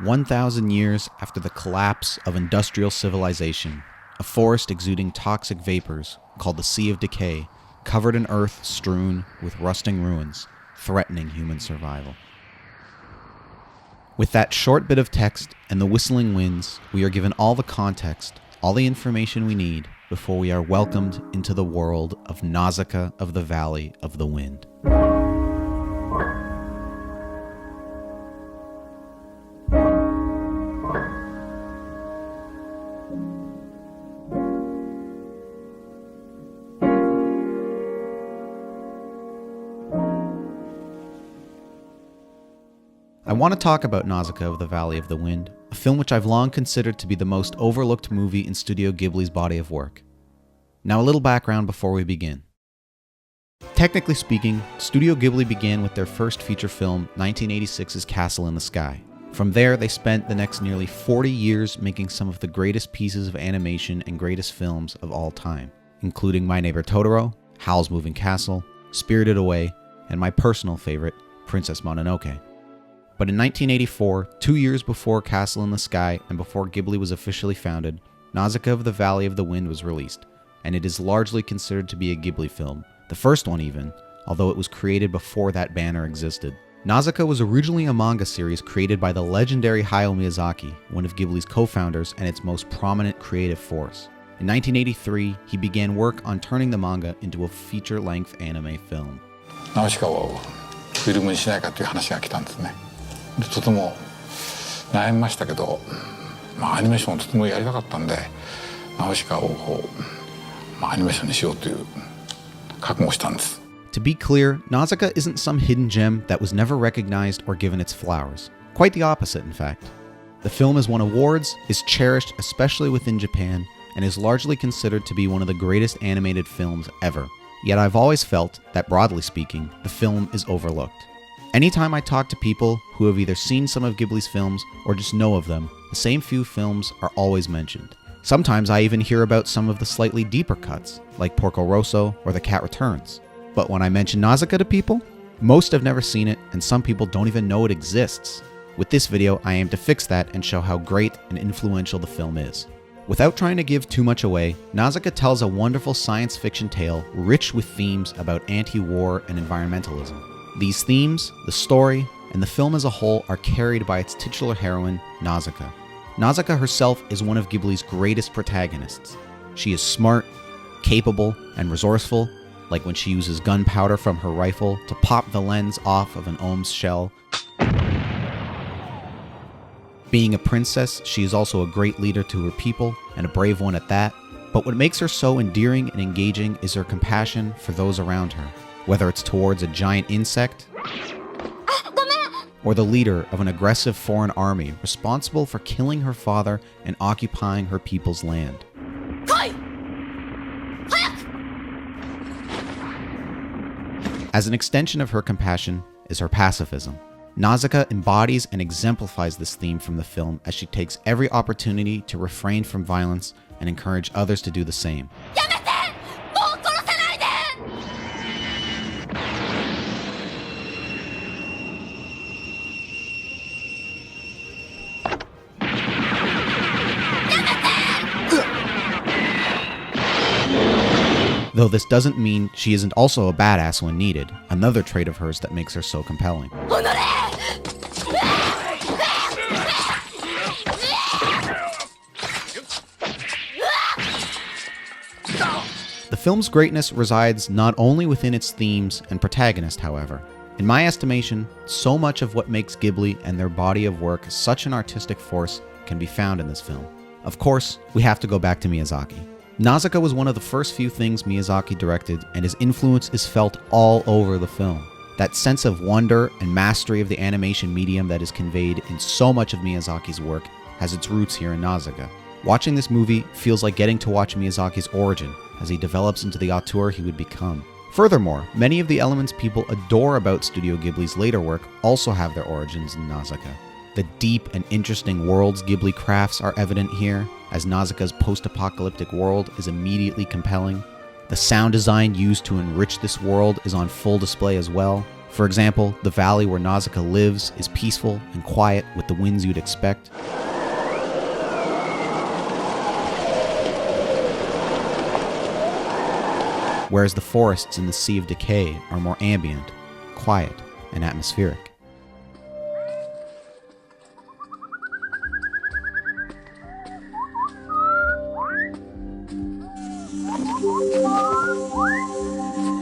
1,000 years after the collapse of industrial civilization, a forest exuding toxic vapors, called the Sea of Decay, covered in earth strewn with rusting ruins, threatening human survival. With that short bit of text and the whistling winds, we are given all the context, all the information we need before we are welcomed into the world of Nausicaä of the Valley of the Wind. I want to talk about Nausicaä of the Valley of the Wind, a film which I've long considered to be the most overlooked movie in Studio Ghibli's body of work. Now a little background before we begin. Technically speaking, Studio Ghibli began with their first feature film, 1986's Castle in the Sky. From there, they spent the next nearly 40 years making some of the greatest pieces of animation and greatest films of all time, including My Neighbor Totoro, Howl's Moving Castle, Spirited Away, and my personal favorite, Princess Mononoke. But in 1984, 2 years before Castle in the Sky and before Ghibli was officially founded, Nausicaä of the Valley of the Wind was released, and it is largely considered to be a Ghibli film, the first one even, although it was created before that banner existed. Nausicaä was originally a manga series created by the legendary Hayao Miyazaki, one of Ghibli's co-founders and its most prominent creative force. In 1983, he began work on turning the manga into a feature-length anime film. ナウシカをフィルムにしないかという話が来たんですね。とても悩みましたけど、アニメーションをとてもやりたかったんで、ナウシカをアニメーションにしようという覚悟をしたんです。To be clear, Nausicaä isn't some hidden gem that was never recognized or given its flowers. Quite the opposite, in fact. The film has won awards, is cherished especially within Japan, and is largely considered to be one of the greatest animated films ever. Yet I've always felt that, broadly speaking, the film is overlooked. Anytime I talk to people who have either seen some of Ghibli's films or just know of them, the same few films are always mentioned. Sometimes I even hear about some of the slightly deeper cuts, like Porco Rosso or The Cat Returns. But when I mention Nausicaä to people, most have never seen it, and some people don't even know it exists. With this video, I aim to fix that and show how great and influential the film is. Without trying to give too much away, Nausicaä tells a wonderful science fiction tale rich with themes about anti-war and environmentalism. These themes, the story, and the film as a whole are carried by its titular heroine, Nausicaä. Nausicaä herself is one of Ghibli's greatest protagonists. She is smart, capable, and resourceful, like when she uses gunpowder from her rifle to pop the lens off of an Ohm's shell. Being a princess, she is also a great leader to her people, and a brave one at that. But what makes her so endearing and engaging is her compassion for those around her, whether it's towards a giant insect or the leader of an aggressive foreign army responsible for killing her father and occupying her people's land. As an extension of her compassion is her pacifism. Nausicaä embodies and exemplifies this theme from the film as she takes every opportunity to refrain from violence and encourage others to do the same. Though this doesn't mean she isn't also a badass when needed, another trait of hers that makes her so compelling. The film's greatness resides not only within its themes and protagonist, however. In my estimation, so much of what makes Ghibli and their body of work such an artistic force can be found in this film. Of course, we have to go back to Miyazaki. Nausicaä was one of the first few things Miyazaki directed, and his influence is felt all over the film. That sense of wonder and mastery of the animation medium that is conveyed in so much of Miyazaki's work has its roots here in Nausicaä. Watching this movie feels like getting to watch Miyazaki's origin as he develops into the auteur he would become. Furthermore, many of the elements people adore about Studio Ghibli's later work also have their origins in Nausicaä. The deep and interesting worlds Ghibli crafts are evident here, as Nausicaa's post-apocalyptic world is immediately compelling. The sound design used to enrich this world is on full display as well, For example, the valley where Nausicaä lives is peaceful and quiet with the winds you'd expect. Whereas the forests in the Sea of Decay are more ambient, quiet, and atmospheric.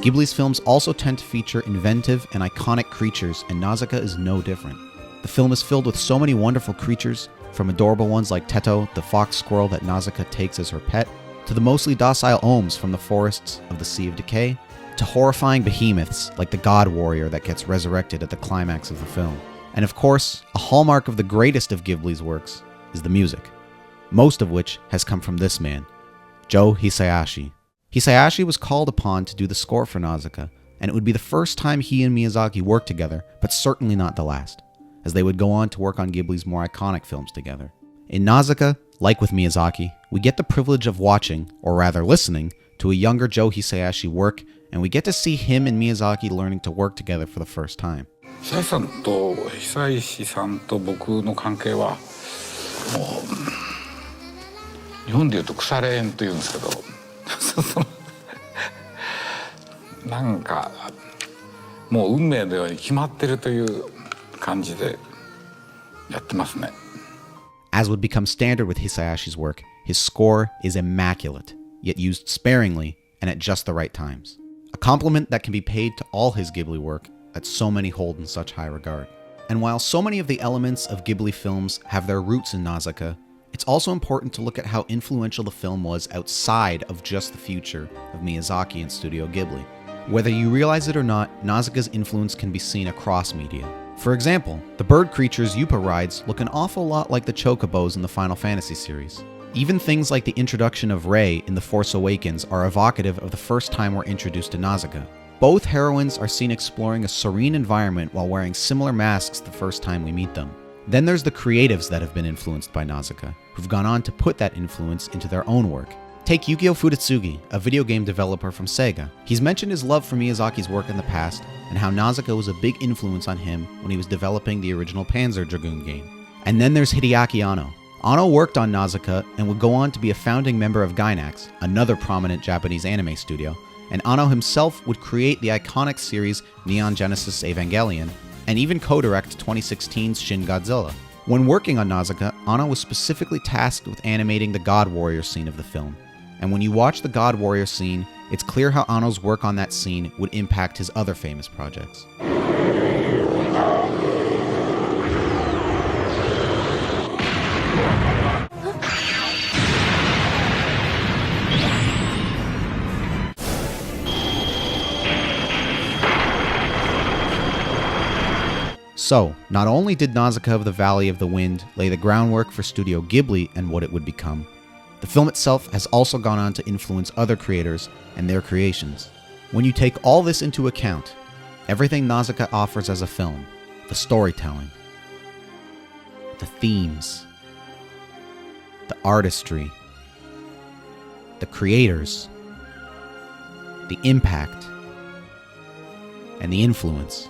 Ghibli's films also tend to feature inventive and iconic creatures, and Nausicaä is no different. The film is filled with so many wonderful creatures, from adorable ones like Teto, the fox squirrel that Nausicaä takes as her pet, to the mostly docile ohms from the forests of the Sea of Decay, to horrifying behemoths like the God Warrior that gets resurrected at the climax of the film. And of course, a hallmark of the greatest of Ghibli's works is the music, most of which has come from this man, Joe Hisaishi. Hisaishi was called upon to do the score for Nausicaä, and it would be the first time he and Miyazaki worked together, but certainly not the last, as they would go on to work on Ghibli's more iconic films together. In Nausicaä, like with Miyazaki, we get the privilege of watching, or rather listening, to a younger Joe Hisaishi work, and we get to see him and Miyazaki learning to work together for the first time. 久石さんと久石さんと僕の関係はもう日本でいうと腐れ縁というんですけどなんかもう運命のように決まってるという感じでやってますね。As would become standard with Hisaishi's work, his score is immaculate, yet used sparingly and at just the right times. A compliment that can be paid to all his Ghibli work that so many hold in such high regard. And while so many of the elements of Ghibli films have their roots in Nausicaä, it's also important to look at how influential the film was outside of just the future of Miyazaki and Studio Ghibli. Whether you realize it or not, Nausicaa's influence can be seen across media. For example, the bird creatures Yupa rides look an awful lot like the chocobos in the Final Fantasy series. Even things like the introduction of Rei in The Force Awakens are evocative of the first time we're introduced to Nausicaä. Both heroines are seen exploring a serene environment while wearing similar masks the first time we meet them. Then there's the creatives that have been influenced by Nausicaä, who've gone on to put that influence into their own work. Take Yukio Furitsugi, a video game developer from Sega. He's mentioned his love for Miyazaki's work in the past, and how Nausicaä was a big influence on him when he was developing the original Panzer Dragoon game. And then there's Hideaki Anno. Anno worked on Nausicaä and would go on to be a founding member of Gainax, another prominent Japanese anime studio, and Anno himself would create the iconic series Neon Genesis Evangelion, and even co-direct 2016's Shin Godzilla. When working on Nausicaä, Anno was specifically tasked with animating the God Warrior scene of the film. And when you watch the God Warrior scene, it's clear how Anno's work on that scene would impact his other famous projects. So, not only did Nausicaä of the Valley of the Wind lay the groundwork for Studio Ghibli and what it would become, the film itself has also gone on to influence other creators and their creations. When you take all this into account, everything Nausicaä offers as a film, the storytelling, the themes, the artistry, the creators, the impact, and the influence,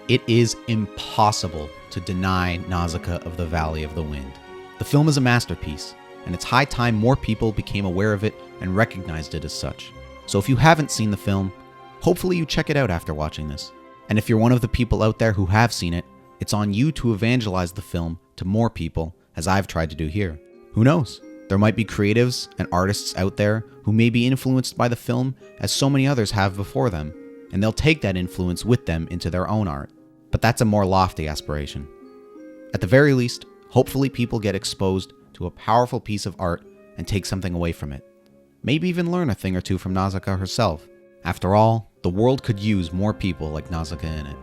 it is impossible to deny Nausicaä of the Valley of the Wind. The film is a masterpiece, and it's high time more people became aware of it and recognized it as such. So if you haven't seen the film, hopefully you check it out after watching this. And if you're one of the people out there who have seen it, it's on you to evangelize the film to more people, as I've tried to do here. Who knows? There might be creatives and artists out there who may be influenced by the film as so many others have before them, and they'll take that influence with them into their own art. But that's a more lofty aspiration. At the very least, hopefully people get exposed to a powerful piece of art and take something away from it. Maybe even learn a thing or two from Nausicaä herself. After all, the world could use more people like Nausicaä in it.